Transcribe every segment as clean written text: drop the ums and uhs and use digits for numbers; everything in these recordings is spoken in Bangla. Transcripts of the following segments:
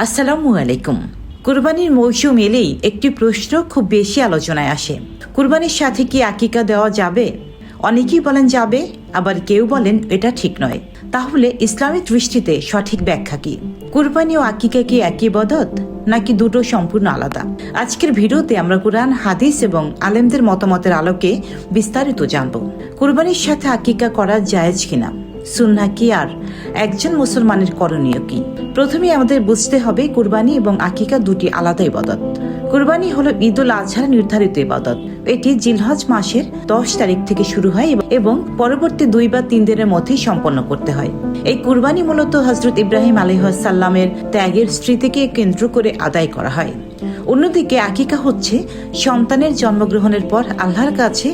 আসসালামু আলাইকুম। কুরবানির মৌসুম এলেই একটি প্রশ্ন খুব বেশি আলোচনায় আসে, কুরবানির সাথে কি আকিকা দেওয়া যাবে? অনেকেই বলেন যাবে, আবার কেউ বলেন এটা ঠিক নয়। তাহলে ইসলামিক দৃষ্টিতে সঠিক ব্যাখ্যা কি? কুরবানি ও আকিকা কি একই ইবাদত, নাকি দুটো সম্পূর্ণ আলাদা? আজকের ভিডিওতে আমরা কুরআন, হাদিস এবং আলেমদের মতামতের আলোকে বিস্তারিত জানব। কুরবানির সাথে আকিকা করা জায়েজ কিনা, সুন্নাহ কি, আর একজন মুসলমানের করণীয় কি? প্রথমে আমাদের বুঝতে হবে কুরবানি এবং আকিকা দুটি আলাদা ইবাদত। কুরবানি হলো ঈদ উল আজহার নির্ধারিত ইবাদত। এটি জিলহজ মাসের 10 তারিখ থেকে শুরু হয় এবং পরবর্তী 2 বা 3 দিনের মধ্যেই সম্পন্ন করতে হয়। এই কুরবানি মূলত হযরত ইব্রাহিম আলাইহিস সালামের ত্যাগের স্মৃতিকে কেন্দ্র করে আদায় করা হয়। অন্যদিকে আকিকা হচ্ছে সন্তানের জন্মগ্রহণের পর আল্লাহর কাছে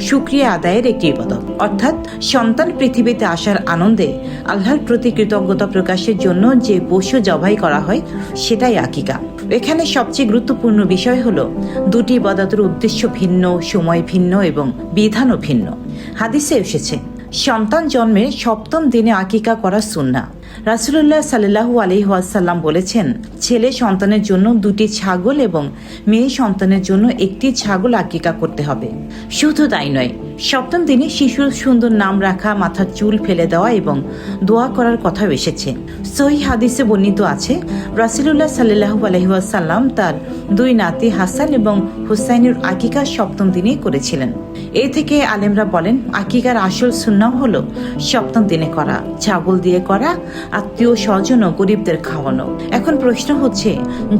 শুকরিয়া আদায়ের একটি ইবাদত, অর্থাৎ সন্তান পৃথিবীতে আসার আনন্দে আল্লাহর প্রতি কৃতজ্ঞতা প্রকাশের জন্য যে পশু জবাই করা হয় সেটাই আকিকা। এখানে সবচেয়ে গুরুত্বপূর্ণ বিষয় হলো দুটি ইবাদতের উদ্দেশ্য ভিন্ন, সময় ভিন্ন এবং বিধানও ভিন্ন। হাদিসে এসেছে সন্তান জন্মের 7ম দিনে আকিকা করা সুন্নাহ। রাসূলুল্লাহ সাল্লাল্লাহু আলাইহি ওয়াসাল্লাম বলেছেন, ছেলে সন্তানের জন্য 2টি ছাগল এবং মেয়ে সন্তানের জন্য 1টি ছাগল আকিকা করতে হবে। শুধু তাই নয়, 7ম দিনে শিশুর সুন্দর নাম রাখা, মাথার চুল ফেলে দেওয়া এবং দোয়া করার কথাও এসেছে। সহিহ হাদিসে বর্ণিত আছে, রাসূলুল্লাহ সাল্লাল্লাহু আলাইহি ওয়াসাল্লাম তার 2 নাতি হাসান এবং হুসাইনের আকিকা 7ম দিনে করেছিলেন। এ থেকে আলেমরা বলেন আকিকার আসল সুন্নাহ হলো 7ম দিনে করা, ছাগল দিয়ে করা, আত্মীয় স্বজন ও গরিবদের খাওয়ানো। এখন প্রশ্ন হচ্ছে,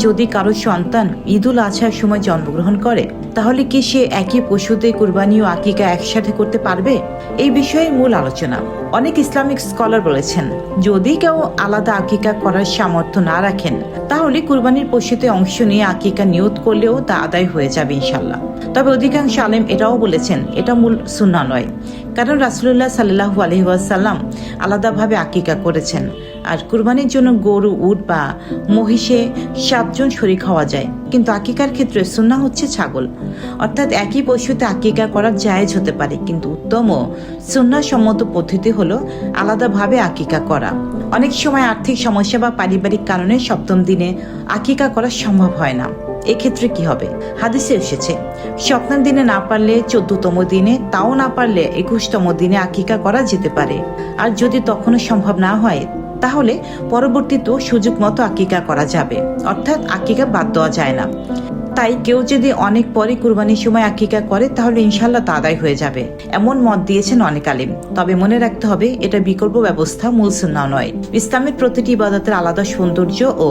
যদি কারো সন্তান ঈদ উল আজহার সময় জন্মগ্রহণ করে, তাহলে কি সে একই পশুতে কুরবানি ও আকিকা একসাথে করতে পারবে? এই বিষয়ে মূল আলোচনা। অনেক ইসলামিক স্কলার বলেছেন, যদি কেউ আলাদা আকিকা করার সামর্থ্য না রাখেন, তাহলে কুরবানির পশুতে অংশ নিয়ে আকিকা নিয়ত করলেও তা আদায় হয়ে যাবে ইনশাল্লাহ। তবে অধিকাংশ আলেম এটাও বলেছেন এটা মূল সুন্নাহ নয়, কারণ রাসূলুল্লাহ সাল্লাল্লাহু আলাইহি ওয়াসাল্লাম আলাদাভাবে আকিকা করেছেন। আর কুরবানির জন্য গরু, উট বা মহিষে 7 জন শরীক হওয়া যায়, কিন্তু আকিকার ক্ষেত্রে সুন্নাহ হচ্ছে ছাগল। অর্থাৎ একই পশুতে আকিকা করা জায়েজ হতে পারে, কিন্তু উত্তম ও সুন্নাহসম্মত পদ্ধতি হলো আলাদাভাবে আকিকা করা। অনেক সময় আর্থিক সমস্যা বা পারিবারিক কারণে 7ম দিনে আকিকা করা সম্ভব হয় না। এক্ষেত্রে কি হবে? হাদিসে এসেছে 7ম দিনে না পারলে 14তম দিনে, তাও না পারলে 21তম দিনে আকিকা করা যেতে পারে। আর যদি তখনও সম্ভব না হয়, তাহলে পরবর্তীতেও সুযোগ মতো আকিকা করা যাবে, অর্থাৎ আকিকা বাদ দেওয়া যায় না। তাই কেউ যদি অনেক পরে কুরবানির সময় আকিকা করে, তাহলে ইনশাল্লাহ তা আদায় হয়ে যাবে, এমন মত দিয়েছেন অনেক আলেম। তবে মনে রাখতে হবে, এটা বিকল্প ব্যবস্থা, মূল সুন্নাহ নয়। ইসলামের প্রতিটি ইবাদতের আলাদা সৌন্দর্য ও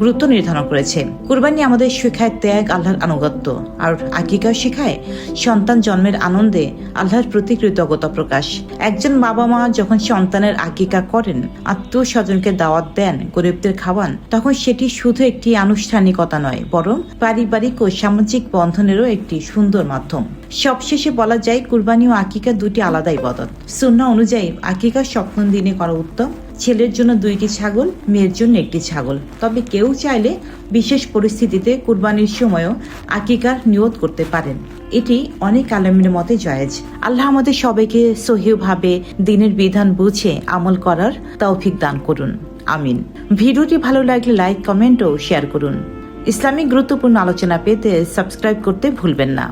গুরুত্ব নির্ধারণ করেছে। কুরবানি আমাদের শেখায় ত্যাগ, আল্লাহর আনুগত্য, আর আকিকা শেখায় সন্তান জন্মের আনন্দে আল্লাহর প্রতি কৃতজ্ঞতা প্রকাশ। একজন বাবা মা যখন সন্তানের আকিকা করেন, আত্মীয় স্বজনকে দাওয়াত দেন, গরিবদের খাওয়ান, তখন সেটি শুধু একটি আনুষ্ঠানিকতা নয়, বরং পারিবারিক ও সামাজিক বন্ধনেরও একটি সুন্দর মাধ্যম। সবশেষে বলা যায়, কুরবানি ও আকিকা দুটি আলাদা ইবাদত। সুন্নাহ অনুযায়ী আকিকা 7ম দিনে করা উত্তম। ছেলের জন্য 2টি ছাগল, মেয়ের জন্য 1টি ছাগল। তবে কেউ চাইলে বিশেষ পরিস্থিতিতে কুরবানির সময়ও আকিকার নিয়ত করতে পারেন। এটি অনেক আলেমের মতে জায়েজ। আল্লাহ আমাদের সবাইকে সহিভাবে দিনের বিধান বুঝে আমল করার তৌফিক দান করুন, আমিন। ভিডিওটি ভালো লাগলে লাইক, কমেন্ট ও শেয়ার করুন। ইসলামিক গুরুত্বপূর্ণ আলোচনা পেতে সাবস্ক্রাইব করতে ভুলবেন না।